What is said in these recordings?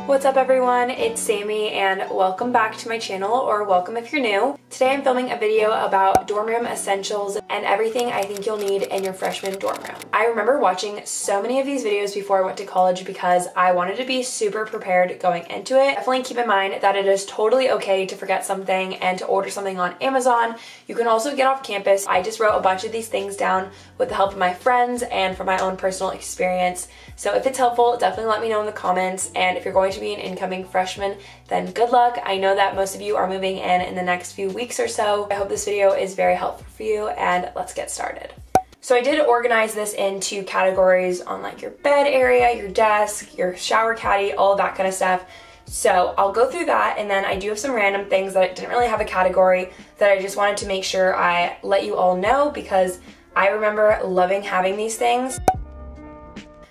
What's up everyone, it's Sammy and welcome back to my channel, or welcome if you're new. Today I'm filming a video about dorm room essentials and everything I think you'll need in your freshman dorm room. I remember watching so many of these videos before I went to college because I wanted to be super prepared going into it. Definitely keep in mind that it is totally okay to forget something and to order something on Amazon. You can also get off campus. I just wrote a bunch of these things down with the help of my friends and from my own personal experience. So if it's helpful, definitely let me know in the comments, and if you're going to be an incoming freshman, then good luck. I know that most of you are moving in the next few weeks or so. I hope this video is very helpful for you, and let's get started. So I did organize this into categories on like your bed area, your desk, your shower caddy, all of that kind of stuff. So I'll go through that, and then I do have some random things that didn't really have a category that I just wanted to make sure I let you all know because I remember loving having these things.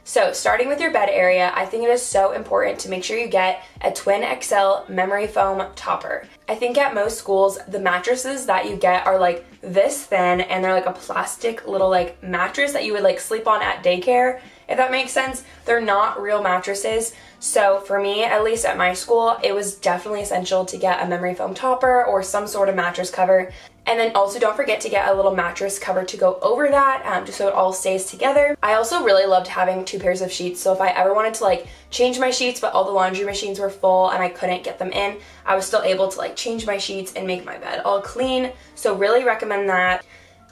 So starting with your bed area, I think it is so important to make sure you get a twin XL memory foam topper. I think at most schools, the mattresses that you get are like this thin, and they're like a plastic little like mattress that you would like sleep on at daycare, if that makes sense. They're not real mattresses. So for me, at least at my school, it was definitely essential to get a memory foam topper or some sort of mattress cover. And then also don't forget to get a little mattress cover to go over that, just so it all stays together. I also really loved having 2 pairs of sheets, so if I ever wanted to like change my sheets but all the laundry machines were full and I couldn't get them in, I was still able to like change my sheets and make my bed all clean. So really recommend that.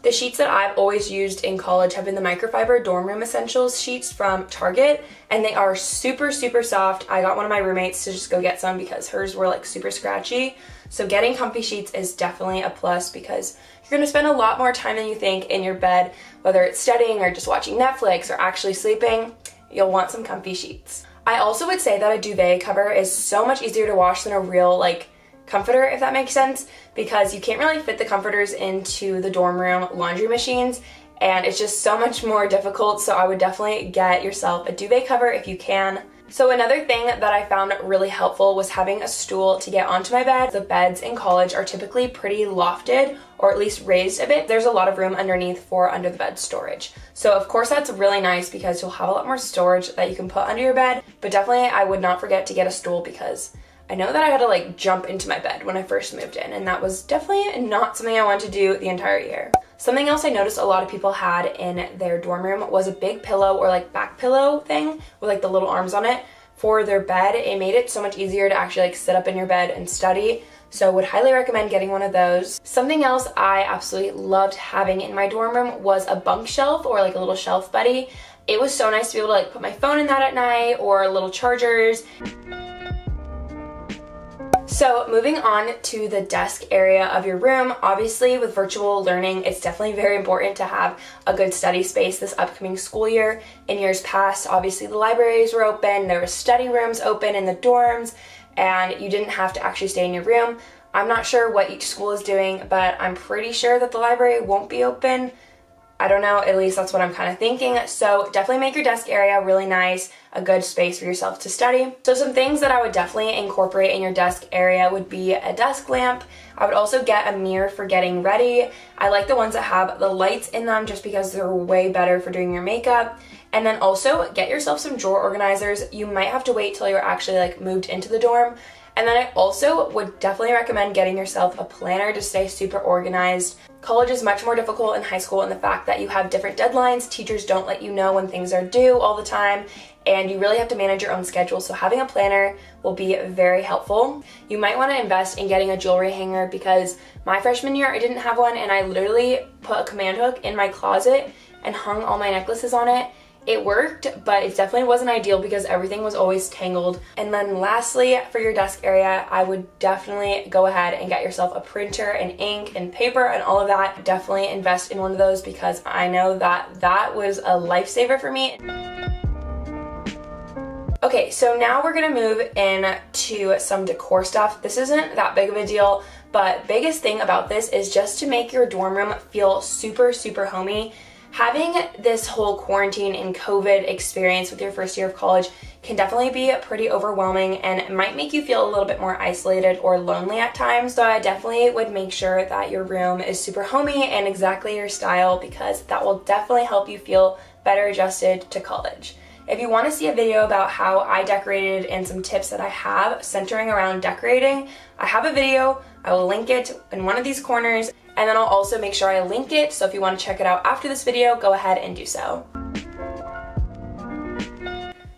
The sheets that I've always used in college have been the microfiber dorm room essentials sheets from Target, and they are super soft. I got one of my roommates to just go get some because hers were like super scratchy. So getting comfy sheets is definitely a plus because you're going to spend a lot more time than you think in your bed, whether it's studying or just watching Netflix or actually sleeping. You'll want some comfy sheets. I also would say that a duvet cover is so much easier to wash than a real like comforter, if that makes sense, because you can't really fit the comforters into the dorm room laundry machines, and it's just so much more difficult. So I would definitely get yourself a duvet cover if you can. So another thing that I found really helpful was having a stool to get onto my bed. The beds in college are typically pretty lofted, or at least raised a bit. There's a lot of room underneath for under the bed storage. So of course that's really nice because you'll have a lot more storage that you can put under your bed, but definitely I would not forget to get a stool because I know that I had to like jump into my bed when I first moved in, and that was definitely not something I wanted to do the entire year. Something else I noticed a lot of people had in their dorm room was a big pillow or like back pillow thing with like the little arms on it for their bed. It made it so much easier to actually like sit up in your bed and study. So would highly recommend getting one of those. Something else I absolutely loved having in my dorm room was a bunk shelf or like a little shelf buddy. It was so nice to be able to like put my phone in that at night or little chargers. So moving on to the desk area of your room, obviously with virtual learning, it's definitely very important to have a good study space this upcoming school year. In years past, obviously the libraries were open, there were study rooms open in the dorms, and you didn't have to actually stay in your room. I'm not sure what each school is doing, but I'm pretty sure that the library won't be open. I don't know, at least that's what I'm kind of thinking. So definitely make your desk area really nice, a good space for yourself to study. So some things that I would definitely incorporate in your desk area would be a desk lamp. I would also get a mirror for getting ready. I like the ones that have the lights in them just because they're way better for doing your makeup. And then also get yourself some drawer organizers. You might have to wait till you're actually like moved into the dorm. And then I also would definitely recommend getting yourself a planner to stay super organized. College is much more difficult in high school in the fact that you have different deadlines. Teachers don't let you know when things are due all the time, and you really have to manage your own schedule. So having a planner will be very helpful. You might want to invest in getting a jewelry hanger because my freshman year I didn't have one, and I literally put a command hook in my closet and hung all my necklaces on it. It worked, but it definitely wasn't ideal because everything was always tangled. And then lastly, for your desk area, I would definitely go ahead and get yourself a printer and ink and paper and all of that. Definitely invest in one of those because I know that that was a lifesaver for me. Okay, so now we're gonna move into some decor stuff. This isn't that big of a deal, but biggest thing about this is just to make your dorm room feel super homey. Having this whole quarantine and COVID experience with your first year of college can definitely be pretty overwhelming, and it might make you feel a little bit more isolated or lonely at times. So I definitely would make sure that your room is super homey and exactly your style because that will definitely help you feel better adjusted to college. If you want to see a video about how I decorated and some tips that I have centering around decorating, I have a video. I will link it in one of these corners, and then I'll also make sure I link it, so if you want to check it out after this video, go ahead and do so.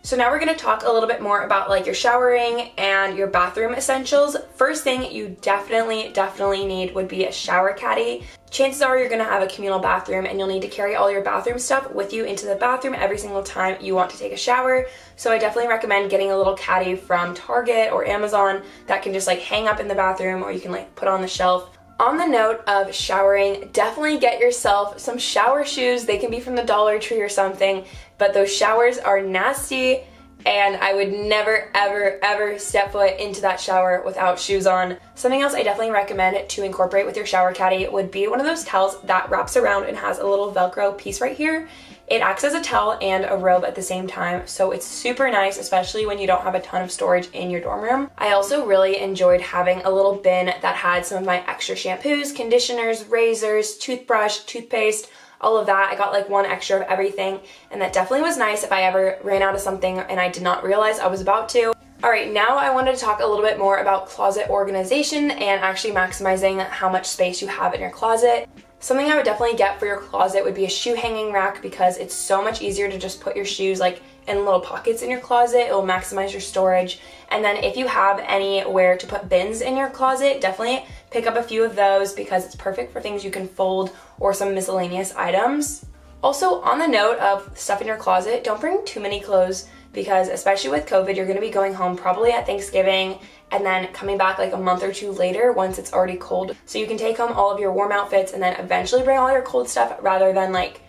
So now we're going to talk a little bit more about like your showering and your bathroom essentials. First thing you definitely need would be a shower caddy. Chances are you're going to have a communal bathroom and you'll need to carry all your bathroom stuff with you into the bathroom every single time you want to take a shower. So I definitely recommend getting a little caddy from Target or Amazon that can just like hang up in the bathroom, or you can like put on the shelf. On the note of showering, definitely get yourself some shower shoes. They can be from the Dollar Tree or something, but those showers are nasty and I would never ever step foot into that shower without shoes on. Something else I definitely recommend to incorporate with your shower caddy would be one of those towels that wraps around and has a little Velcro piece right here. It acts as a towel and a robe at the same time, so it's super nice, especially when you don't have a ton of storage in your dorm room. I also really enjoyed having a little bin that had some of my extra shampoos, conditioners, razors, toothbrush, toothpaste, all of that. I got like one extra of everything, and that definitely was nice if I ever ran out of something and I did not realize I was about to. Alright, now I wanted to talk a little bit more about closet organization and actually maximizing how much space you have in your closet. Something I would definitely get for your closet would be a shoe hanging rack, because it's so much easier to just put your shoes like in little pockets in your closet. It will maximize your storage. And then if you have anywhere to put bins in your closet, definitely pick up a few of those, because it's perfect for things you can fold or some miscellaneous items. Also, on the note of stuff in your closet, don't bring too many clothes, because especially with COVID, you're going to be going home probably at Thanksgiving and then coming back like a month or two later once it's already cold. So you can take home all of your warm outfits and then eventually bring all your cold stuff rather than like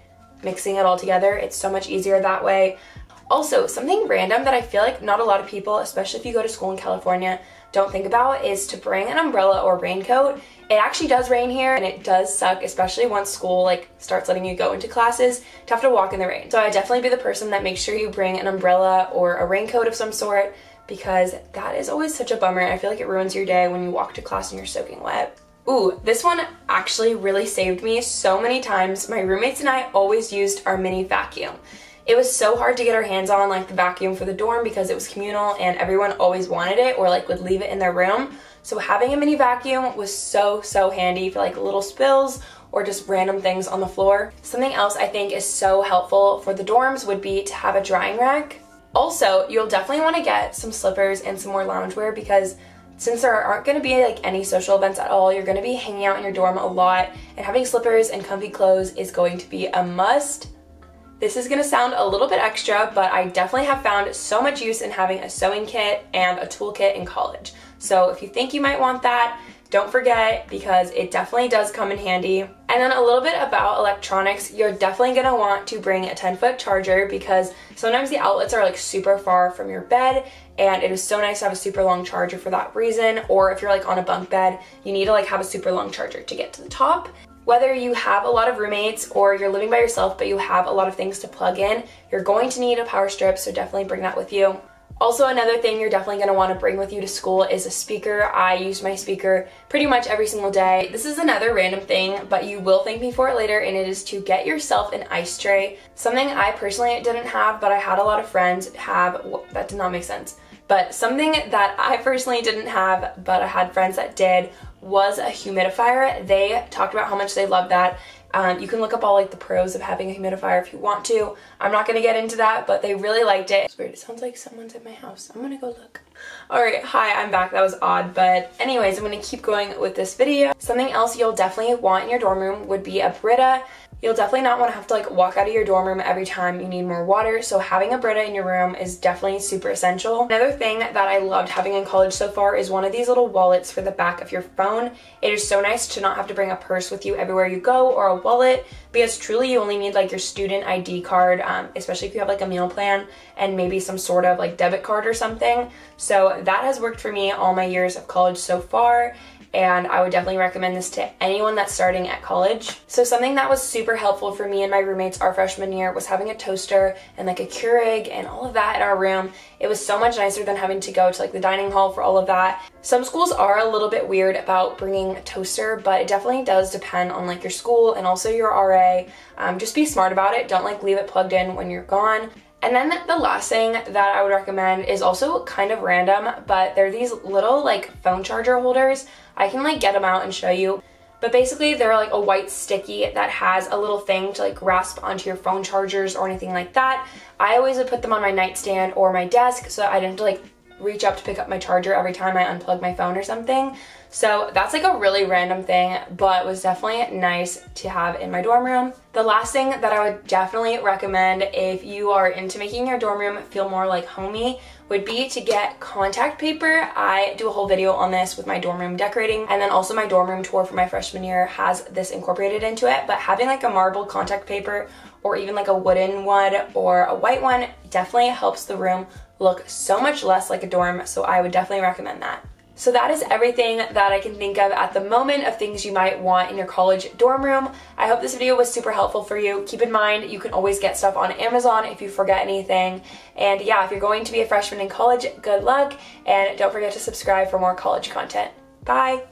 mixing it all together. It's so much easier that way. Also, something random that I feel like not a lot of people, especially if you go to school in California, don't think about is to bring an umbrella or raincoat. It actually does rain here, and it does suck, especially once school like starts letting you go into classes, to have to walk in the rain. So I'd definitely be the person that makes sure you bring an umbrella or a raincoat of some sort, because that is always such a bummer. I feel like it ruins your day when you walk to class and you're soaking wet. Ooh, this one actually really saved me so many times. My roommates and I always used our mini vacuum. It was so hard to get our hands on like the vacuum for the dorm because it was communal and everyone always wanted it or like would leave it in their room. So having a mini vacuum was so handy for like little spills or just random things on the floor. Something else I think is so helpful for the dorms would be to have a drying rack. Also, you'll definitely want to get some slippers and some more loungewear, because since there aren't going to be like any social events at all, you're going to be hanging out in your dorm a lot, and having slippers and comfy clothes is going to be a must. This is going to sound a little bit extra, but I definitely have found so much use in having a sewing kit and a toolkit in college. So if you think you might want that, don't forget, because it definitely does come in handy. And then a little bit about electronics, you're definitely going to want to bring a 10-foot charger, because sometimes the outlets are like super far from your bed, and it is so nice to have a super long charger for that reason. Or if you're like on a bunk bed, you need to like have a super long charger to get to the top. Whether you have a lot of roommates or you're living by yourself but you have a lot of things to plug in, you're going to need a power strip, so definitely bring that with you. Also, another thing you're definitely going to want to bring with you to school is a speaker. I use my speaker pretty much every single day. This is another random thing, but you will thank me for it later, and it is to get yourself an ice tray. Something I personally didn't have, but I had a lot of friends have. That did not make sense. But something that I personally didn't have, but I had friends that did, was a humidifier. They talked about how much they loved that. You can look up all like the pros of having a humidifier if you want to. I'm not going to get into that, but they really liked it. It's weird. It sounds like someone's at my house. I'm going to go look. Alright, hi, I'm back. That was odd, but anyways, I'm going to keep going with this video. Something else you'll definitely want in your dorm room would be a Brita. You'll definitely not want to have to like walk out of your dorm room every time you need more water, so having a Brita in your room is definitely super essential. Another thing that I loved having in college so far is one of these little wallets for the back of your phone. It is so nice to not have to bring a purse with you everywhere you go, or a wallet, because truly you only need like your student ID card, especially if you have like a meal plan and maybe some sort of like debit card or something. So that has worked for me all my years of college so far, and I would definitely recommend this to anyone that's starting at college. So something that was super helpful for me and my roommates our freshman year was having a toaster and like a Keurig and all of that in our room. It was so much nicer than having to go to like the dining hall for all of that. Some schools are a little bit weird about bringing a toaster, but it definitely does depend on like your school and also your RA. Just be smart about it. Don't like leave it plugged in when you're gone. And then the last thing that I would recommend is also kind of random, but they're these little like phone charger holders. I can like get them out and show you. But basically they're like a white sticky that has a little thing to like grasp onto your phone chargers or anything like that. I always would put them on my nightstand or my desk so that I didn't have to like reach up to pick up my charger every time I unplug my phone or something. So that's like a really random thing, but was definitely nice to have in my dorm room. The last thing that I would definitely recommend if you are into making your dorm room feel more like homey would be to get contact paper. I do a whole video on this with my dorm room decorating, and then also my dorm room tour for my freshman year has this incorporated into it, but having like a marble contact paper or even like a wooden one or a white one definitely helps the room look so much less like a dorm, so I would definitely recommend that. So that is everything that I can think of at the moment of things you might want in your college dorm room. I hope this video was super helpful for you. Keep in mind, you can always get stuff on Amazon if you forget anything. And yeah, if you're going to be a freshman in college, good luck. And don't forget to subscribe for more college content. Bye!